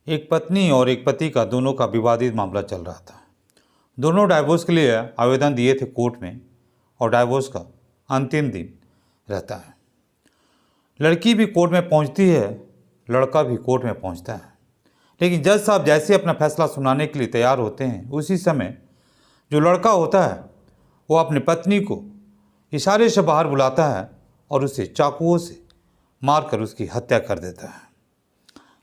एक पत्नी और एक पति का दोनों का विवादित मामला चल रहा था। दोनों डाइवोर्स के लिए आवेदन दिए थे कोर्ट में और डाइवोर्स का अंतिम दिन रहता है। लड़की भी कोर्ट में पहुंचती है, लड़का भी कोर्ट में पहुंचता है, लेकिन जज साहब जैसे अपना फैसला सुनाने के लिए तैयार होते हैं, उसी समय जो लड़का होता है वो अपनी पत्नी को इशारे से बाहर बुलाता है और उसे चाकुओं से मारकर उसकी हत्या कर देता है।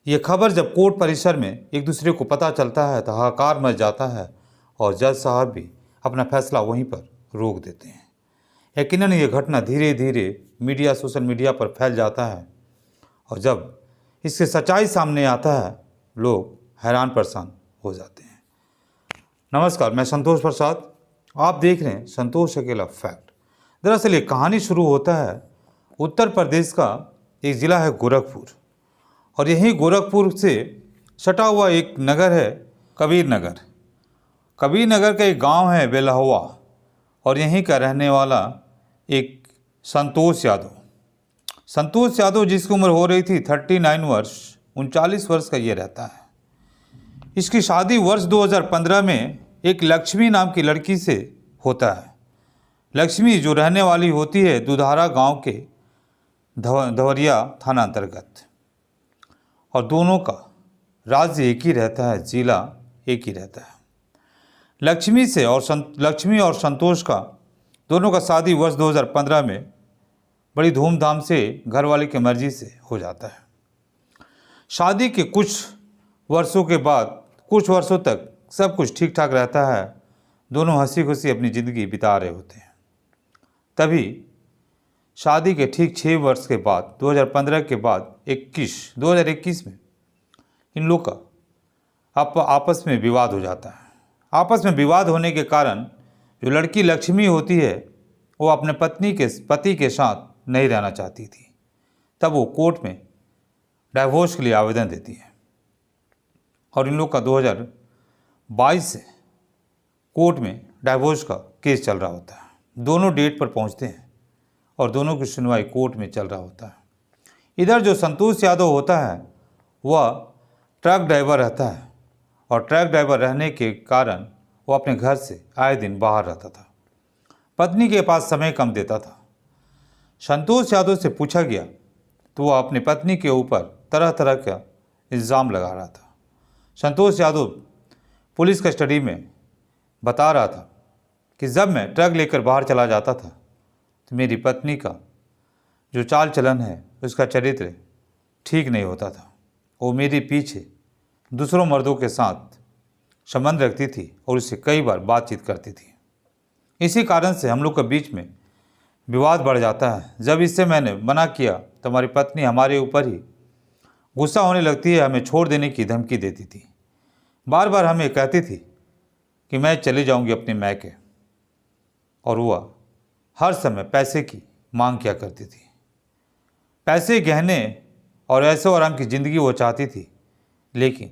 ये खबर जब कोर्ट परिसर में एक दूसरे को पता चलता है तो हाहाकार मच जाता है और जज साहब भी अपना फैसला वहीं पर रोक देते हैं। यकीनन ये घटना धीरे धीरे सोशल मीडिया पर फैल जाता है और जब इसकी सच्चाई सामने आता है लोग हैरान परेशान हो जाते हैं। नमस्कार, मैं संतोष प्रसाद, आप देख रहे हैं संतोष अकेला फैक्ट। दरअसल ये कहानी शुरू होता है उत्तर प्रदेश का एक ज़िला है गोरखपुर, और यहीं गोरखपुर से सटा हुआ एक नगर है कबीर नगर। कबीर नगर का एक गांव है बेलहवा और यहीं का रहने वाला एक संतोष यादव जिसकी उम्र हो रही थी 39 वर्ष, 39 वर्ष का ये रहता है। इसकी शादी वर्ष 2015 में एक लक्ष्मी नाम की लड़की से होता है। लक्ष्मी जो रहने वाली होती है दुधारा गांव के धवरिया थाना अंतर्गत, और दोनों का राज्य एक ही रहता है, जिला एक ही रहता है। लक्ष्मी और संतोष का दोनों का शादी वर्ष 2015 में बड़ी धूमधाम से घरवाले की मर्जी से हो जाता है। शादी के कुछ वर्षों तक सब कुछ ठीक ठाक रहता है। दोनों हंसी खुशी अपनी ज़िंदगी बिता रहे होते हैं। तभी शादी के ठीक 6 वर्ष के बाद 2015 के बाद 2021 में इन लोग का आपस में विवाद हो जाता है। आपस में विवाद होने के कारण जो लड़की लक्ष्मी होती है वो अपने पति के साथ नहीं रहना चाहती थी। तब वो कोर्ट में डाइवोर्स के लिए आवेदन देती है और इन लोग का 2022 से कोर्ट में डाइवोर्स का केस चल रहा होता है। दोनों डेट पर पहुंचते हैं और दोनों की सुनवाई कोर्ट में चल रहा होता है। इधर जो संतोष यादव होता है वह ट्रक ड्राइवर रहता है और ट्रक ड्राइवर रहने के कारण वो अपने घर से आए दिन बाहर रहता था। पत्नी के पास समय कम देता था। संतोष यादव से पूछा गया तो वह अपनी पत्नी के ऊपर तरह तरह का इल्ज़ाम लगा रहा था। संतोष यादव पुलिस कस्टडी में बता रहा था कि जब मैं ट्रक लेकर बाहर चला जाता था तो मेरी पत्नी का जो चाल चलन है उसका चरित्र ठीक नहीं होता था। वो मेरे पीछे दूसरों मर्दों के साथ संबंध रखती थी और उससे कई बार बातचीत करती थी। इसी कारण से हम लोग के बीच में विवाद बढ़ जाता है। जब इससे मैंने मना किया तो हमारी पत्नी हमारे ऊपर ही गुस्सा होने लगती है, हमें छोड़ देने की धमकी देती थी। बार बार हमें कहती थी कि मैं चली जाऊंगी अपने मैके, और वह हर समय पैसे की मांग किया करती थी। पैसे, गहने और ऐशो आराम की ज़िंदगी वो चाहती थी, लेकिन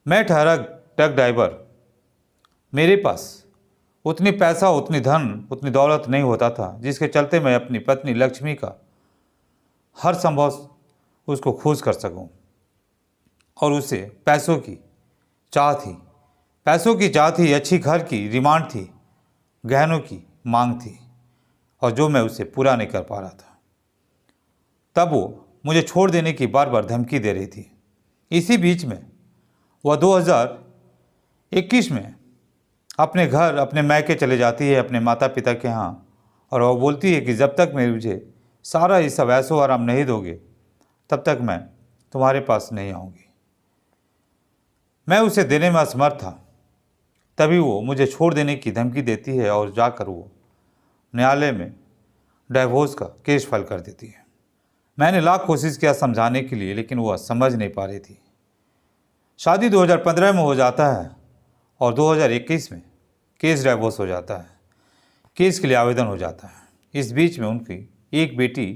मैं ठहरा ट्रक ड्राइवर, मेरे पास उतनी पैसा, उतनी धन, उतनी दौलत नहीं होता था जिसके चलते मैं अपनी पत्नी लक्ष्मी का हर संभव उसको खुश कर सकूं। और उसे पैसों की चाह थी, अच्छी घर की डिमांड थी, गहनों की मांग थी, और जो मैं उसे पूरा नहीं कर पा रहा था। तब वो मुझे छोड़ देने की बार बार धमकी दे रही थी। इसी बीच में वह 2021 में अपने घर, अपने मैके चले जाती है, अपने माता पिता के यहाँ, और वह बोलती है कि जब तक मुझे सारा ये सब ऐशो आराम नहीं दोगे तब तक मैं तुम्हारे पास नहीं आऊँगी। मैं उसे देने में असमर्थ था। तभी वो मुझे छोड़ देने की धमकी देती है और जाकर वो न्यायालय में डाइवोर्स का केस फाइल कर देती है। मैंने लाख कोशिश किया समझाने के लिए, लेकिन वह समझ नहीं पा रही थी। शादी 2015 में हो जाता है और 2021 में केस डाइवोर्स हो जाता है। केस के लिए आवेदन हो जाता है। इस बीच में उनकी एक बेटी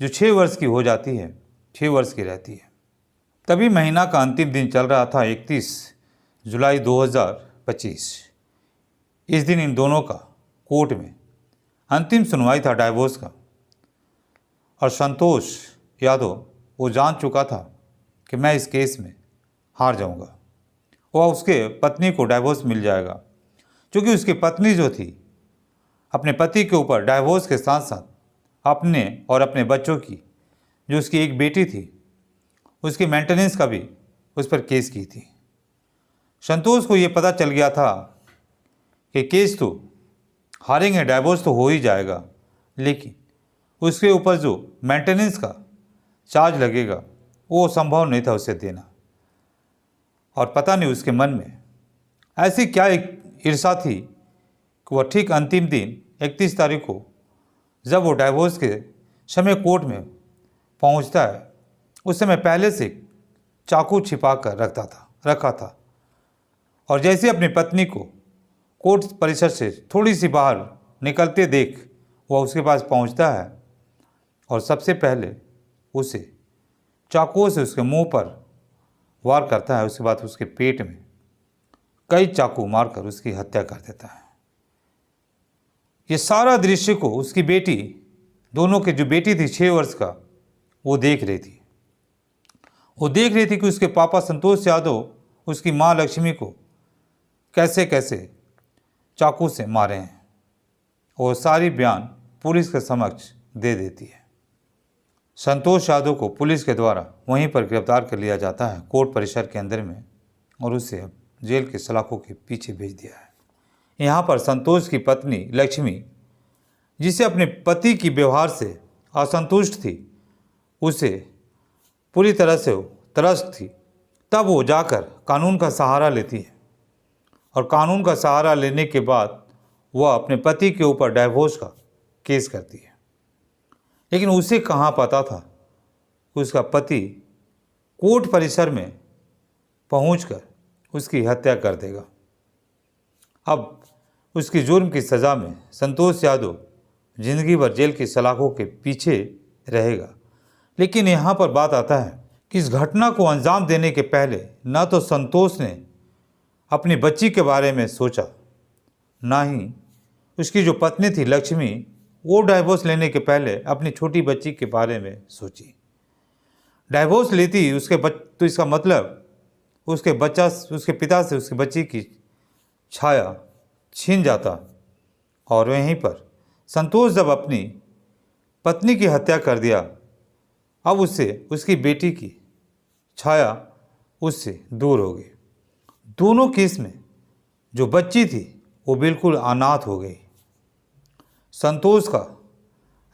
जो 6 वर्ष की हो जाती है, 6 वर्ष की रहती है। तभी महीना का अंतिम दिन चल रहा था, 31 जुलाई 2025। इस दिन इन दोनों का कोर्ट में अंतिम सुनवाई था डाइवोर्स का, और संतोष यादव वो जान चुका था कि मैं इस केस में हार जाऊंगा। वह उसके पत्नी को डाइवोर्स मिल जाएगा, क्योंकि उसकी पत्नी जो थी अपने पति के ऊपर डाइवोर्स के साथ साथ अपने और अपने बच्चों की, जो उसकी एक बेटी थी, उसकी मेंटेनेंस का भी उस पर केस की थी। संतोष को ये पता चल गया था कि केस तो हारेंगे, डाइवोर्स तो हो ही जाएगा, लेकिन उसके ऊपर जो मेंटेनेंस का चार्ज लगेगा वो संभव नहीं था उसे देना। और पता नहीं उसके मन में ऐसी क्या एक ईर्षा थी कि वह ठीक अंतिम दिन 31 तारीख को जब वो डाइवोर्स के समय कोर्ट में पहुंचता है, उस समय पहले से चाकू छिपा कर रखा था। और जैसे अपनी पत्नी को कोर्ट परिसर से थोड़ी सी बाहर निकलते देख वह उसके पास पहुंचता है और सबसे पहले उसे चाकुओं से उसके मुंह पर वार करता है। उसके बाद उसके पेट में कई चाकू मारकर उसकी हत्या कर देता है। ये सारा दृश्य को उसकी बेटी, दोनों की जो बेटी थी 6 वर्ष का, वो देख रही थी। वो देख रही थी कि उसके पापा संतोष यादव उसकी माँ लक्ष्मी को कैसे कैसे चाकू से मारे हैं। वो सारी बयान पुलिस के समक्ष दे देती है। संतोष यादव को पुलिस के द्वारा वहीं पर गिरफ्तार कर लिया जाता है कोर्ट परिसर के अंदर में, और उसे अब जेल के सलाखों के पीछे भेज दिया है। यहाँ पर संतोष की पत्नी लक्ष्मी, जिसे अपने पति की व्यवहार से असंतुष्ट थी, उसे पूरी तरह से त्रस्त थी। तब वो जाकर कानून का सहारा लेती है, और कानून का सहारा लेने के बाद वह अपने पति के ऊपर डाइवोर्स का केस करती है। लेकिन उसे कहाँ पता था कि उसका पति कोर्ट परिसर में पहुंचकर उसकी हत्या कर देगा। अब उसकी जुर्म की सज़ा में संतोष यादव जिंदगी भर जेल की सलाखों के पीछे रहेगा। लेकिन यहाँ पर बात आता है कि इस घटना को अंजाम देने के पहले ना तो संतोष ने अपनी बच्ची के बारे में सोचा, ना ही उसकी जो पत्नी थी लक्ष्मी, वो डाइवोर्स लेने के पहले अपनी छोटी बच्ची के बारे में सोची। डाइवोर्स लेती तो इसका मतलब उसके पिता से उसकी बच्ची की छाया छीन जाता, और वहीं पर संतोष जब अपनी पत्नी की हत्या कर दिया, अब उसकी बेटी की छाया उससे दूर हो गई। दोनों केस में जो बच्ची थी वो बिल्कुल अनाथ हो गई। संतोष का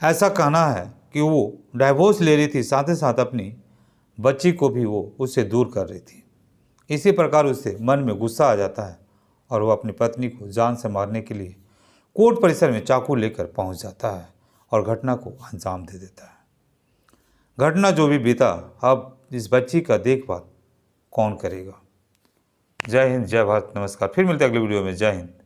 ऐसा कहना है कि वो डाइवोर्स ले रही थी, साथ ही साथ अपनी बच्ची को भी वो उससे दूर कर रही थी। इसी प्रकार उसे मन में गुस्सा आ जाता है और वो अपनी पत्नी को जान से मारने के लिए कोर्ट परिसर में चाकू लेकर पहुंच जाता है और घटना को अंजाम दे देता है। घटना जो भी बीता, अब इस बच्ची का देखभाल कौन करेगा। जय हिंद, जय भारत, नमस्कार। फिर मिलते हैं अगले वीडियो में। जय हिंद।